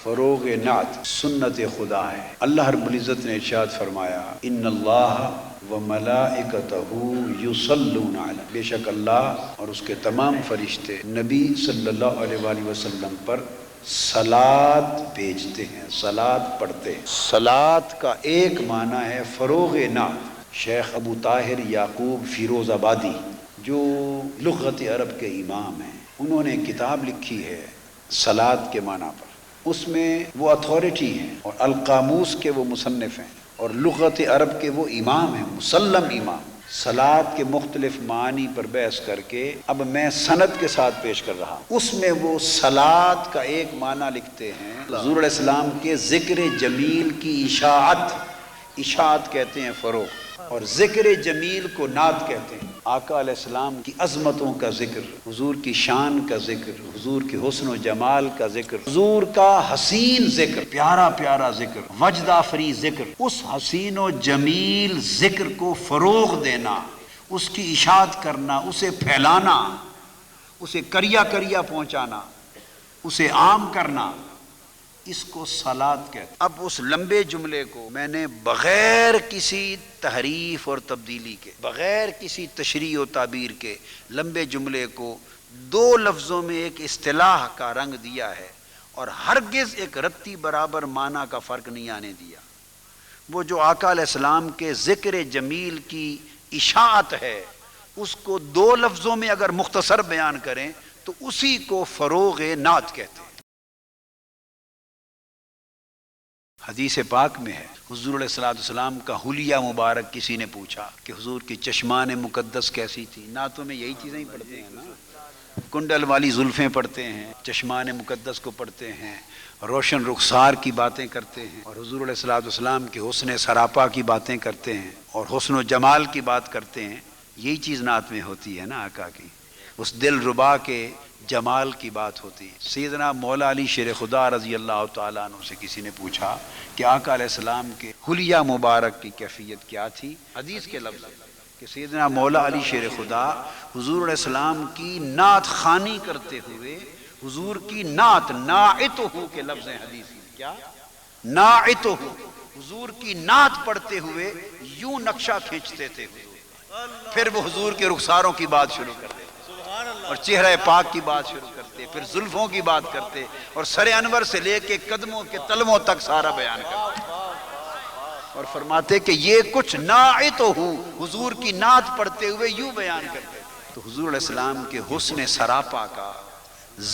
فروغ نعت سنت خدا ہے۔ اللہ رب العزت نے ارشاد فرمایا ان اللہ وملائکتہ یصلون علی، بے شک اللہ اور اس کے تمام فرشتے نبی صلی اللہ علیہ وآلہ وسلم پر صلات بھیجتے ہیں، صلات پڑھتے ہیں۔ صلات کا ایک معنی ہے فروغ نعت۔ شیخ ابو طاہر یعقوب فیروز آبادی جو لغت عرب کے امام ہیں، انہوں نے کتاب لکھی ہے صلات کے معنی پر، اس میں وہ اتھارٹی ہیں اور القاموس کے وہ مصنف ہیں اور لغت عرب کے وہ امام ہیں، مسلم امام۔ صلات کے مختلف معنی پر بحث کر کے اب میں سند کے ساتھ پیش کر رہا ہوں۔ اس میں وہ صلات کا ایک معنی لکھتے ہیں حضور علیہ السلام کے ذکر جمیل کی اشاعت، اشاعت کہتے ہیں فروغ، اور ذکر جمیل کو نعت کہتے ہیں۔ آقا علیہ السلام کی عظمتوں کا ذکر، حضور کی شان کا ذکر، حضور کے حسن و جمال کا ذکر، حضور کا حسین ذکر، پیارا پیارا ذکر، وجد آفری ذکر، اس حسین و جمیل ذکر کو فروغ دینا، اس کی اشاعت کرنا، اسے پھیلانا، اسے کریا کریا پہنچانا، اسے عام کرنا، اس کو صلات کہتے ہیں۔ اب اس لمبے جملے کو میں نے بغیر کسی تحریف اور تبدیلی کے، بغیر کسی تشریح و تعبیر کے لمبے جملے کو دو لفظوں میں ایک اصطلاح کا رنگ دیا ہے اور ہرگز ایک رتی برابر معنی کا فرق نہیں آنے دیا۔ وہ جو آقا علیہ السلام کے ذکر جمیل کی اشاعت ہے، اس کو دو لفظوں میں اگر مختصر بیان کریں تو اسی کو فروغ نعت کہتے ہیں۔ حدیث پاک میں ہے، حضور علیہ السلام کا حلیہ مبارک کسی نے پوچھا کہ حضور کی چشمان مقدس کیسی تھی؟ نعتوں میں یہی چیزیں ہی پڑھتے ہیں نا، کنڈل والی زلفیں پڑھتے ہیں، چشمان مقدس کو پڑھتے ہیں، روشن رخسار کی باتیں کرتے ہیں، اور حضور علیہ السلام کے حسن سراپا کی باتیں کرتے ہیں اور حسن و جمال کی بات کرتے ہیں۔ یہی چیز نعت میں ہوتی ہے نا، آقا کی اس دل ربا کے جمال کی بات ہوتی ہے۔ سیدنا مولا علی شیر خدا رضی اللہ تعالیٰ عنہ سے کسی نے پوچھا کہ آقا علیہ السلام کے حلیہ مبارک کی کیفیت کیا تھی؟ حدیث کے لفظ کہ سیدنا مولا علی شیر خدا حضور علیہ السلام کی نعت خوانی کرتے ہوئے، حضور کی نعت، ناعتہ کے لفظ ہیں حدیث میں، کیا؟ ناعتہ، حضور کی نعت پڑھتے ہوئے یوں نقشہ کھینچتے تھے حضور، پھر وہ حضور کے رخساروں کی بات شروع کر دیتے اور چہرہ پاک کی بات شروع کرتے، پھر زلفوں کی بات کرتے اور سر انور سے لے کے قدموں کے تلووں تک سارا بیان کرتے اور فرماتے کہ یہ کچھ ناعت ہو، حضور کی نعت پڑھتے ہوئے یوں بیان کرتے۔ تو حضور علیہ السلام کے حسن سراپا کا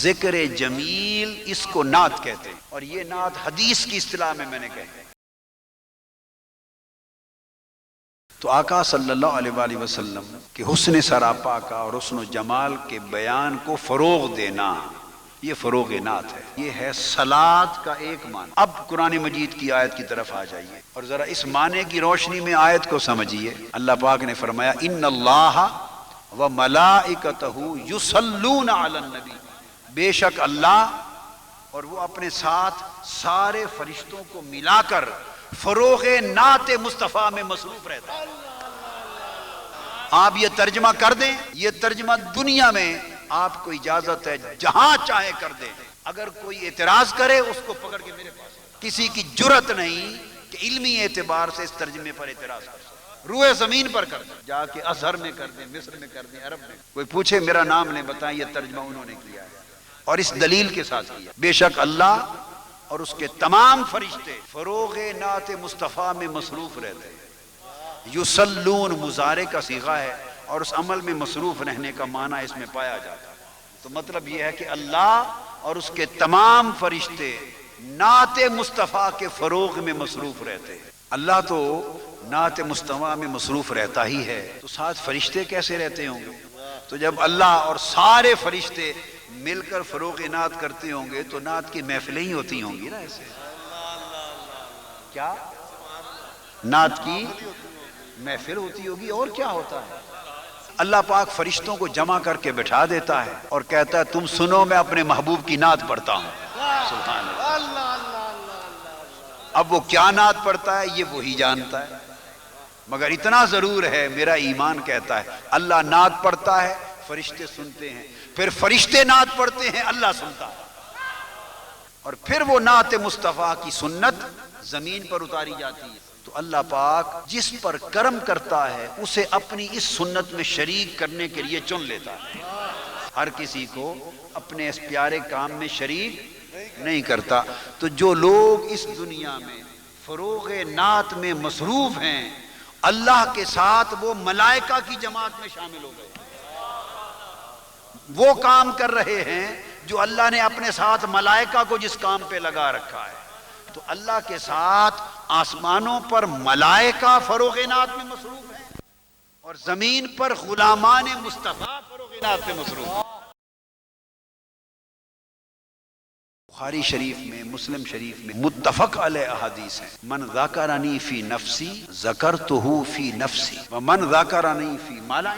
ذکر جمیل، اس کو نعت کہتے ہیں، اور یہ نعت حدیث کی اصطلاح میں نے کہی۔ تو آقا صلی اللہ علیہ وآلہ وسلم کے حسن سراپا کا اور حسن و جمال کے بیان کو فروغ دینا، یہ فروغ نعت ہے، یہ ہے صلات کا ایک معنی۔ اب قرآن مجید کی آیت کی طرف آ جائیے اور ذرا اس معنی کی روشنی میں آیت کو سمجھیے۔ اللہ پاک نے فرمایا ان اللہ وملائکتہ یصلون علی النبی، بے شک اللہ اور وہ اپنے ساتھ سارے فرشتوں کو ملا کر فروغ نعت مصطفیٰ میں مصروف رہتا ہے۔ آپ یہ ترجمہ کر دیں، یہ ترجمہ دنیا میں آپ کو اجازت ہے جہاں چاہے کر دیں، اگر کوئی اعتراض کرے اس کو پکڑ کے میرے پاس، کسی کی جرت نہیں کہ علمی اعتبار سے اس ترجمے پر اعتراض کر سکے، روئے زمین پر کر دیں، جا کے ازہر میں کر دیں، مصر میں کر دیں، عرب میں کوئی پوچھے میرا نام لیں، بتائیں یہ ترجمہ انہوں نے کیا ہے اور اس دلیل کے ساتھ کیا۔ بے شک اللہ اور اس کے تمام فرشتے فروغ نعت مصطفیٰ میں مصروف رہتے ہیں۔ یصلون مضارع کا صیغہ ہے اور اس عمل میں مصروف رہنے کا معنی اس میں پایا جاتا ہے۔ تو مطلب یہ ہے کہ اللہ اور اس کے تمام فرشتے نعت مصطفیٰ کے فروغ میں مصروف رہتے ہیں۔ اللہ تو نعت مصطفیٰ میں مصروف رہتا ہی ہے، تو ساتھ فرشتے کیسے رہتے ہوں گے؟ تو جب اللہ اور سارے فرشتے مل کر فروغ نعت کرتے ہوں گے تو نعت کی محفلیں ہی ہوتی ہوں گی نا، ایسے کیا نعت کی محفل ہوتی ہوگی اور کیا ہوتا ہے۔ اللہ پاک فرشتوں کو جمع کر کے بٹھا دیتا ہے اور کہتا ہے تم سنو میں اپنے محبوب کی نعت پڑھتا ہوں۔ سبحان اللہ۔ اب وہ کیا نعت پڑھتا ہے یہ وہی جانتا ہے، مگر اتنا ضرور ہے میرا ایمان کہتا ہے اللہ نعت پڑھتا ہے، فرشتے سنتے ہیں، پھر فرشتے نعت پڑھتے ہیں، اللہ سنتا ہے۔ اور پھر وہ نعت مصطفیٰ کی سنت زمین پر اتاری جاتی ہے، تو اللہ پاک جس پر کرم کرتا ہے اسے اپنی اس سنت میں شریک کرنے کے لیے چن لیتا ہے، ہر کسی کو اپنے اس پیارے کام میں شریک نہیں کرتا۔ تو جو لوگ اس دنیا میں فروغ نعت میں مصروف ہیں، اللہ کے ساتھ وہ ملائکہ کی جماعت میں شامل ہو گئے، وہ کام کر رہے ہیں جو اللہ نے اپنے ساتھ ملائکہ کو جس کام پہ لگا رکھا ہے۔ تو اللہ کے ساتھ آسمانوں پر ملائکہ فروغ نعت میں مصروف ہیں اور زمین پر غلامان مصطفیٰ فروغ نعت میں مصروف ہیں۔ بخاری شریف میں، مسلم شریف میں متفق علیہ احادیث ہیں، من ذکرنی فی نفسی ذکرتہ فی نفسی ومن ذکرنی فی ملأ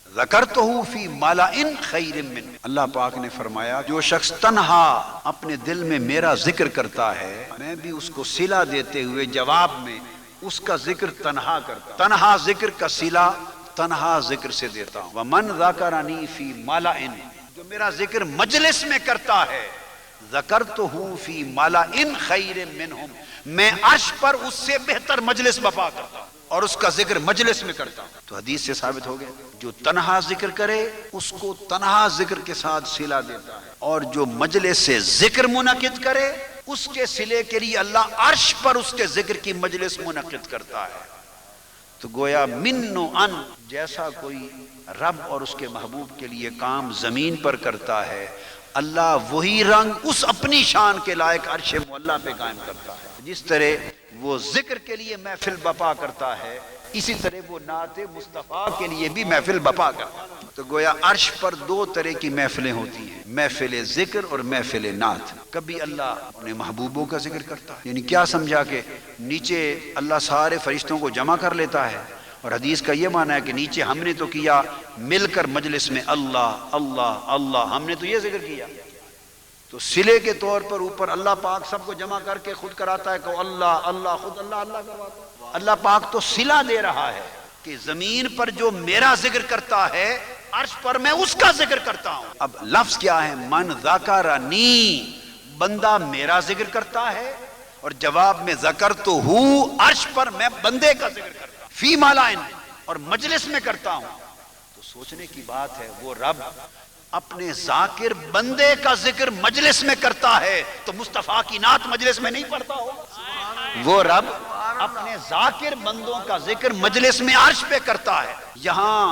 ذکرتہ فی ملأ خیر من۔ اللہ پاک نے فرمایا جو شخص تنہا اپنے دل میں میرا ذکر کرتا ہے، میں بھی اس کو صلہ دیتے ہوئے جواب میں اس کا ذکر تنہا کرتا ہوں، تنہا ذکر کا صلہ تنہا ذکر سے دیتا ہوں۔ ومن ذکرنی فی ملأ، جو میرا ذکر مجلس میں کرتا ہے، ذکرتہ فی ملأ خیر منہم، میں عرش پر اس سے بہتر مجلس بپا کرتا ہوں اور اس کا ذکر مجلس میں کرتا ہوں۔ تو حدیث سے ثابت ہو گیا جو تنہا ذکر کرے اس کو تنہا ذکر کے ساتھ صلہ دیتا ہے، اور جو مجلس سے ذکر منعقد کرے اس کے صلے کے لیے اللہ عرش پر اس کے ذکر کی مجلس منعقد کرتا ہے۔ تو گویا من و ان، جیسا کوئی رب اور اس کے محبوب کے لیے کام زمین پر کرتا ہے، اللہ وہی رنگ اس اپنی شان کے لائق عرش معلیٰ پہ قائم کرتا ہے۔ جس طرح وہ ذکر کے لیے محفل بپا کرتا ہے، اسی طرح وہ نعت مصطفیٰ کے لیے بھی محفل بپا کرتا ہے۔ تو گویا عرش پر دو طرح کی محفلیں ہوتی ہیں، محفل ذکر اور محفل نعت۔ کبھی اللہ اپنے محبوبوں کا ذکر کرتا ہے، یعنی کیا سمجھا کہ نیچے اللہ سارے فرشتوں کو جمع کر لیتا ہے، اور حدیث کا یہ معنی ہے کہ نیچے ہم نے تو کیا مل کر مجلس میں اللہ اللہ اللہ، ہم نے تو یہ ذکر کیا، تو صلے کے طور پر اوپر اللہ پاک سب کو جمع کر کے خود کراتا ہے کہ اللہ اللہ، خود اللہ اللہ کرواتا ہے۔ اللہ پاک تو صلہ دے رہا ہے کہ زمین پر جو میرا ذکر کرتا ہے عرش پر میں اس کا ذکر کرتا ہوں۔ اب لفظ کیا ہے؟ من ذکرنی، بندہ میرا ذکر کرتا ہے، اور جواب میں ذکرتہ، عرش پر میں بندے کا ذکر کرتا ہوں، فی ملأ، اور مجلس میں کرتا ہوں۔ تو سوچنے کی بات ہے، وہ رب اپنے ذاکر بندے کا ذکر مجلس میں کرتا ہے تو مصطفیٰ کی نعت مجلس میں نہیں پڑھتا ہو؟ وہ رب اپنے ذاکر بندوں کا ذکر مجلس میں عرش پہ کرتا ہے۔ یہاں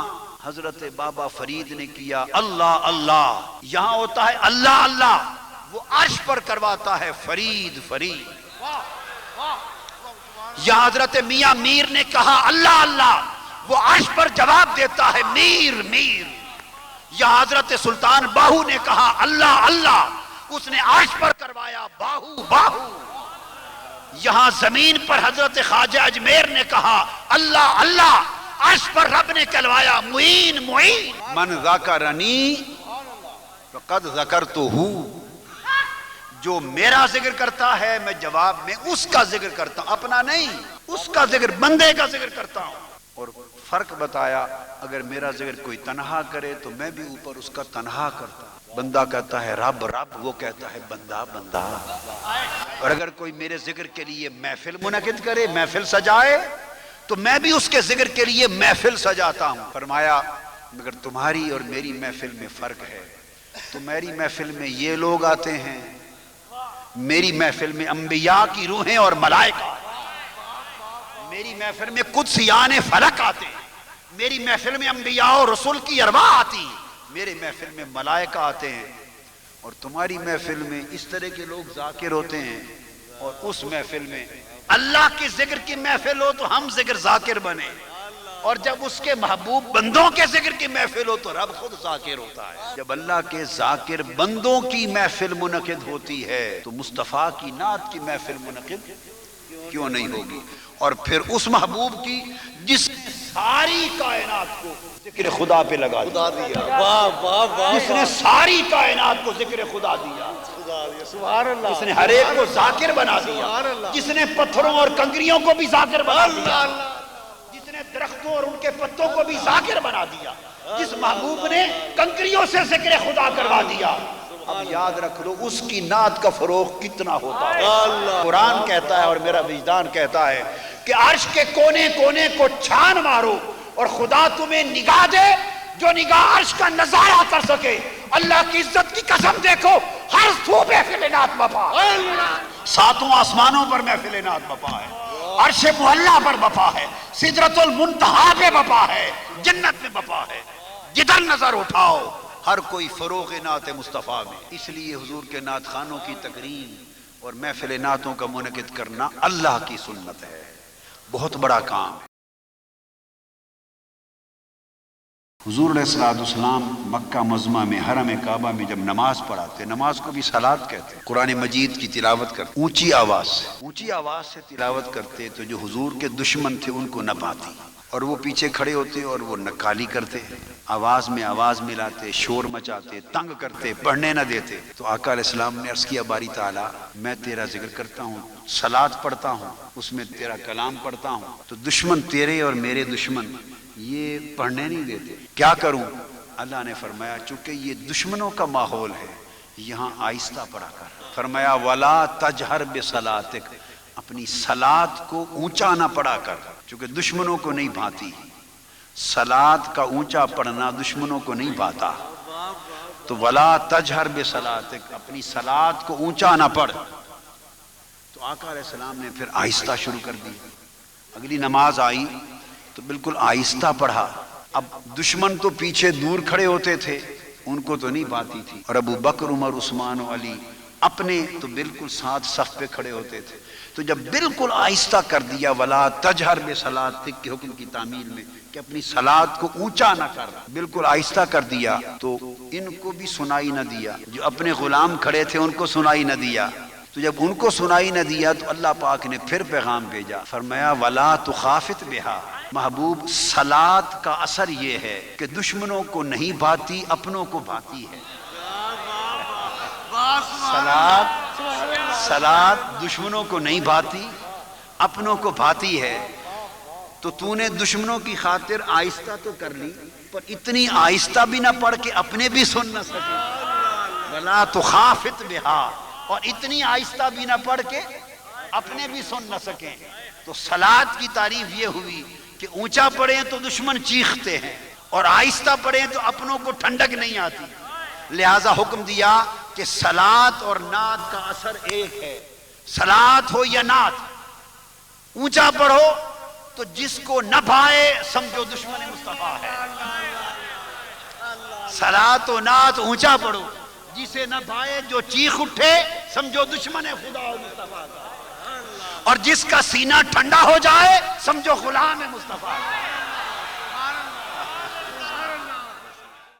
حضرت بابا فرید نے کیا اللہ اللہ، یہاں ہوتا ہے اللہ اللہ، وہ عرش پر کرواتا ہے فرید فرید۔ یہاں حضرت میاں میر نے کہا اللہ اللہ، وہ عرش پر جواب دیتا ہے میر میر۔ یہاں حضرت سلطان باہو نے کہا اللہ اللہ، اس نے عرش پر کروایا باہو باہو۔ یہاں زمین پر حضرت خواجہ اجمیر نے کہا اللہ اللہ، عرش پر رب نے کہلوایا معین معین۔ من ذکرنی فقد ذکرتہ، جو میرا ذکر کرتا ہے میں جواب میں اس کا ذکر کرتا ہوں، اپنا نہیں، اس کا ذکر بندے کا ذکر کرتا ہوں۔ اور فرق بتایا، اگر میرا ذکر کوئی تنہا کرے تو میں بھی اوپر اس کا تنہا کرتا ہوں، بندہ کہتا ہے رب رب، وہ کہتا ہے بندہ بندہ۔ اور اگر کوئی میرے ذکر کے لیے محفل منعقد کرے، محفل سجائے، تو میں بھی اس کے ذکر کے لیے محفل سجاتا ہوں۔ فرمایا مگر تمہاری اور میری محفل میں فرق ہے، تو میری محفل میں یہ لوگ آتے ہیں، میری محفل میں انبیاء کی روحیں اور ملائکہ، میری محفل میں قدسیان فلک آتے ہیں، میری محفل میں انبیاء اور رسول کی ارواح آتی ہیں، میرے محفل میں ملائکہ آتے ہیں، اور تمہاری محفل میں اس طرح کے لوگ ذاکر ہوتے ہیں، اور اس محفل میں اللہ کے ذکر کی محفل ہو تو ہم ذکر ذاکر بنے، اور جب اس کے محبوب بندوں کے ذکر کی محفل ہو تو رب خود ذاکر ہوتا ہے۔ جب اللہ کے ذاکر بندوں کی محفل منعقد ہوتی ہے تو مصطفیٰ کی نعت کی محفل منعقد کیوں نہیں ہوگی؟ اور پھر اس محبوب کی جس ساری کائنات کو ذکر خدا پہ لگا دیا، جس نے ساری کائنات کو ذکر خدا دیا، جس نے ہر ایک کو ذاکر بنا دیا، جس نے پتھروں اور کنکریوں کو بھی ذاکر بنا دیا، جس نے درختوں اور ان کے پتوں کو بھی ذاکر بنا دیا، جس محبوب نے کنکریوں سے ذکر خدا کروا دیا، اب یاد رکھ لو اس کی نعت کا فروغ کتنا ہوتا ہے. قرآن کہتا ہے اور میرا وجدان کہتا ہے کہ عرش کے کونے کونے کو چھان مارو اور خدا تمہیں نگاہ دے جو نگاہ عرش کا نظارہ کر سکے. اللہ کی عزت کی قسم دیکھو ہر سو محفل نعت بپا ہے. ساتوں آسمانوں پر محفل نعت بپا ہے. عرش معلیٰ پر بپا ہے. سدرۃ المنتہا پہ بپا ہے. جنت میں بپا ہے. جدھر نظر اٹھاؤ ہر کوئی فروغ نعت مصطفیٰ میں. اس لیے حضور کے نعت خانوں کی تقریم اور محفل نعتوں کا منعقد کرنا اللہ کی سنت ہے. بہت بڑا کام ہے. حضور علیہ السلام مکہ معظمہ میں حرم کعبہ میں جب نماز پڑھاتے، نماز کو بھی صلاۃ کہتے ہیں، قرآن مجید کی تلاوت کرتے اونچی آواز سے تلاوت کرتے تو جو حضور کے دشمن تھے ان کو نہ پاتی اور وہ پیچھے کھڑے ہوتے اور وہ نکالی کرتے، آواز میں آواز ملاتے، شور مچاتے، تنگ کرتے، پڑھنے نہ دیتے. تو آقا علیہ السلام نے عرض کیا باری تعالیٰ میں تیرا ذکر کرتا ہوں، صلاۃ پڑھتا ہوں، اس میں تیرا کلام پڑھتا ہوں، تو دشمن تیرے اور میرے دشمن یہ پڑھنے نہیں دیتے، کیا کروں؟ اللہ نے فرمایا چونکہ یہ دشمنوں کا ماحول ہے یہاں آہستہ پڑھا کر. فرمایا ولا تجہر بصلاتک، اپنی صلات کو اونچا نہ پڑھا کر چونکہ دشمنوں کو نہیں بھاتی. صلات کا اونچا پڑھنا دشمنوں کو نہیں بھاتا. تو ولا تجہر بصلاتک، اپنی صلات کو اونچا نہ پڑھ. تو آقا علیہ السلام نے پھر آہستہ شروع کر دی. اگلی نماز آئی تو بالکل آہستہ پڑھا. اب دشمن تو پیچھے دور کھڑے ہوتے تھے ان کو تو نہیں پاتی تھی، اور ابو بکر عمر عثمان و علی اپنے تو بالکل ساتھ صف پہ کھڑے ہوتے تھے. تو جب بالکل آہستہ کر دیا ولا تجہر بصلاتک کے حکم کی تعمیل میں کہ اپنی صلات کو اونچا نہ کر، بالکل آہستہ کر دیا تو ان کو بھی سنائی نہ دیا. جو اپنے غلام کھڑے تھے ان کو سنائی نہ دیا. تو جب ان کو سنائی نہ دیا تو اللہ پاک نے پھر پیغام بھیجا، فرمایا ولا تخافت بہا، محبوب صلات کا اثر یہ ہے کہ دشمنوں کو نہیں بھاتی اپنوں کو بھاتی ہے. صلات دشمنوں کو نہیں بھاتی اپنوں کو بھاتی ہے. تو تو نے دشمنوں کی خاطر آہستہ تو کر لی پر اتنی آہستہ بھی نہ پڑھ کے اپنے بھی سن نہ سکے. ولا تخافت بہا، اور اتنی آہستہ بھی نہ پڑھ کے اپنے بھی سن نہ سکیں. تو صلات کی تعریف یہ ہوئی کہ اونچا پڑھیں تو دشمن چیختے ہیں اور آہستہ پڑھیں تو اپنوں کو ٹھنڈک نہیں آتی. لہذا حکم دیا کہ صلات اور نعت کا اثر ایک ہے. صلات ہو یا نعت، اونچا پڑھو تو جس کو نہ بھائے سمجھو دشمن مصطفیٰ ہے. صلات و نعت اونچا پڑھو، جسے نہ بھائے جو چیخ اٹھے سمجھو دشمن خدا و مصطفیٰ کا، اور جس کا سینہ ٹھنڈا ہو جائے سمجھو غلام مصطفیٰ کا.